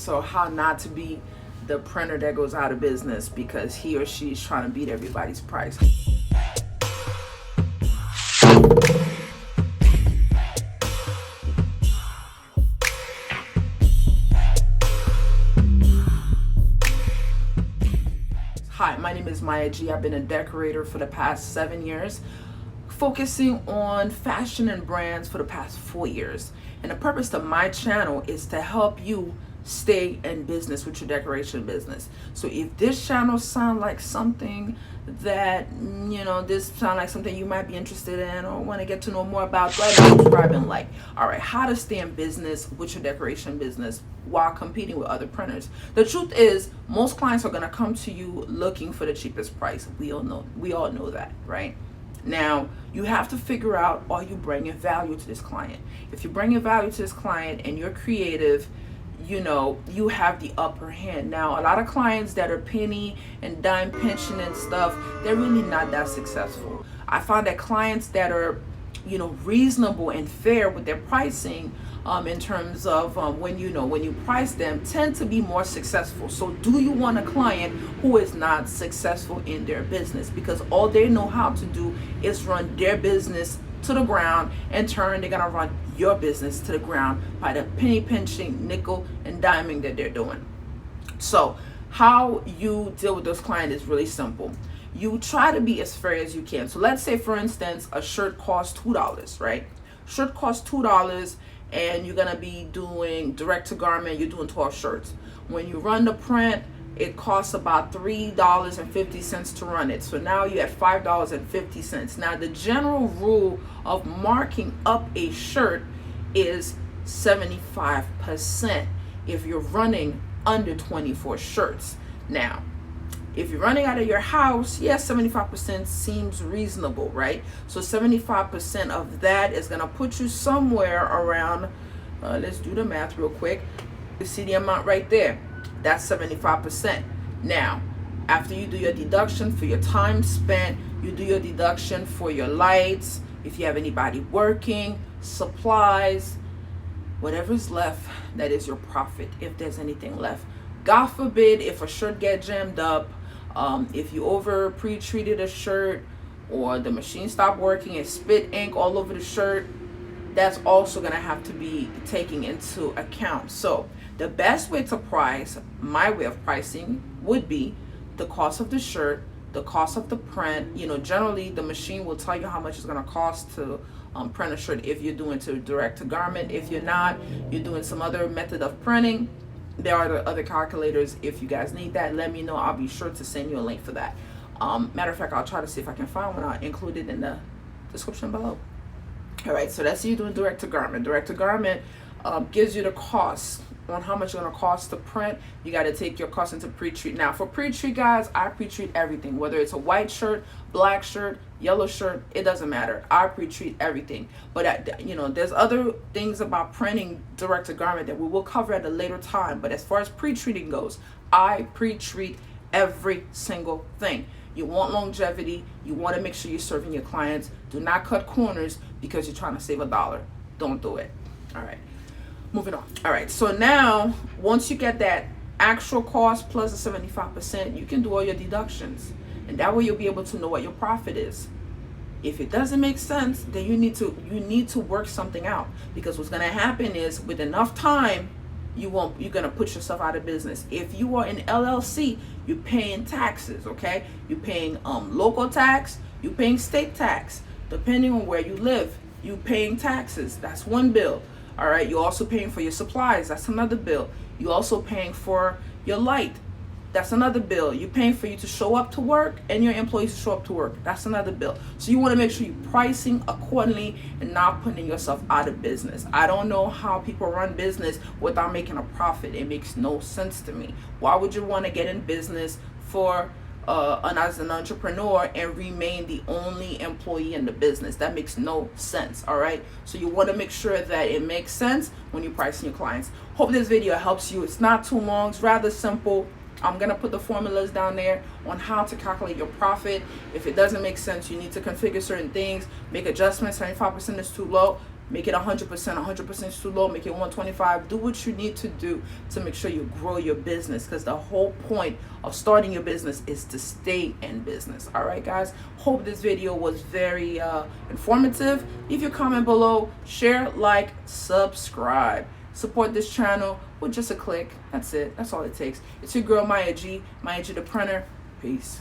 So how not to be the printer that goes out of business because he or she is trying to beat everybody's price. Hi, my name is Maya G. I've been a decorator for the past 7 years, focusing on fashion and brands for the past 4 years. And the purpose of my channel is to help you stay in business with your decoration business. So if this channel sounds like something that, this sounds like something you might be interested in or want to get to know more about, go ahead and subscribe and like. All right, how to stay in business with your decoration business while competing with other printers. The truth is, most clients are going to come to you looking for the cheapest price. We all know that, right? Now, you have to figure out, are you bringing value to this client? If you're bringing value to this client and you're creative, you have the upper hand. Now, a lot of clients that are penny and dime pinching and stuff, they're really not that successful. I find that clients that are, reasonable and fair with their pricing, in terms of when you price them, tend to be more successful. So do you want a client who is not successful in their business? Because all they know how to do is run their business to the ground. In turn, they're gonna run your business to the ground by the penny pinching, nickel and diming that they're doing. So how you deal with those clients is really simple. You try to be as fair as you can. So let's say, for instance, a shirt costs $2, right? Shirt costs $2 and you're gonna be doing direct to garment, you're doing 12 shirts. When you run the print, it costs about $3.50 to run it. So now you're at $5.50. Now the general rule of marking up a shirt is 75% if you're running under 24 shirts. Now, if you're running out of your house, yes, 75% seems reasonable, right? So 75% of that is gonna put you somewhere around, let's do the math real quick. You see the amount right there? That's 75%. Now, after you do your deduction for your time spent, you do your deduction for your lights, if you have anybody working, supplies, whatever's left, that is your profit, if there's anything left. God forbid if a shirt gets jammed up, if you over pre-treated a shirt or the machine stopped working and spit ink all over the shirt, that's also going to have to be taken into account. So the best way to price, my way of pricing, would be the cost of the shirt, the cost of the print. Generally the machine will tell you how much it's going to cost to print a shirt if you're doing to direct to garment. If you're not, you're doing some other method of printing, there are the other calculators. If you guys need that, let me know. I'll be sure to send you a link for that. Matter of fact, I'll try to see if I can find one. I'll include it in the description below. All right, so that's you doing direct to garment. Direct to garment gives you the cost on how much it's going to cost to print. You got to take your cost into pre-treat. Now for pre-treat, guys, I pre-treat everything, whether it's a white shirt, black shirt, yellow shirt, it doesn't matter. I pre-treat everything. But there's other things about printing direct to garment that we will cover at a later time. But as far as pre-treating goes, I pre-treat every single thing. You want longevity. You want to make sure you're serving your clients. Do not cut corners because you're trying to save $1. Don't do it. All right. Moving on. All right. So now, once you get that actual cost plus the 75%, you can do all your deductions. And that way you'll be able to know what your profit is. If it doesn't make sense, then you need to work something out. Because what's going to happen is, with enough time, you're going to put yourself out of business. If you are in LLC, you're paying taxes, okay? You're paying local tax, you're paying state tax. Depending on where you live, you're paying taxes. That's one bill. All right, you're also paying for your supplies. That's another bill. You're also paying for your light. That's another bill. You're paying for you to show up to work and your employees to show up to work. That's another bill. So you want to make sure you're pricing accordingly and not putting yourself out of business. I don't know how people run business without making a profit. It makes no sense to me. Why would you want to get in business as an entrepreneur and remain the only employee in the business? That makes no sense. All right, so you want to make sure that it makes sense when you're pricing your clients. Hope this video helps you. It's not too long, it's rather simple. I'm gonna put the formulas down there on how to calculate your profit. If it doesn't make sense, you need to configure certain things, make adjustments. 75% is too low. Make it 100%. 100% is too low. Make it 125. Do what you need to do to make sure you grow your business, because the whole point of starting your business is to stay in business. All right, guys. Hope this video was very informative. Leave your comment below. Share, like, subscribe. Support this channel with just a click. That's it. That's all it takes. It's your girl, Maya G. Maya G, the Printer. Peace.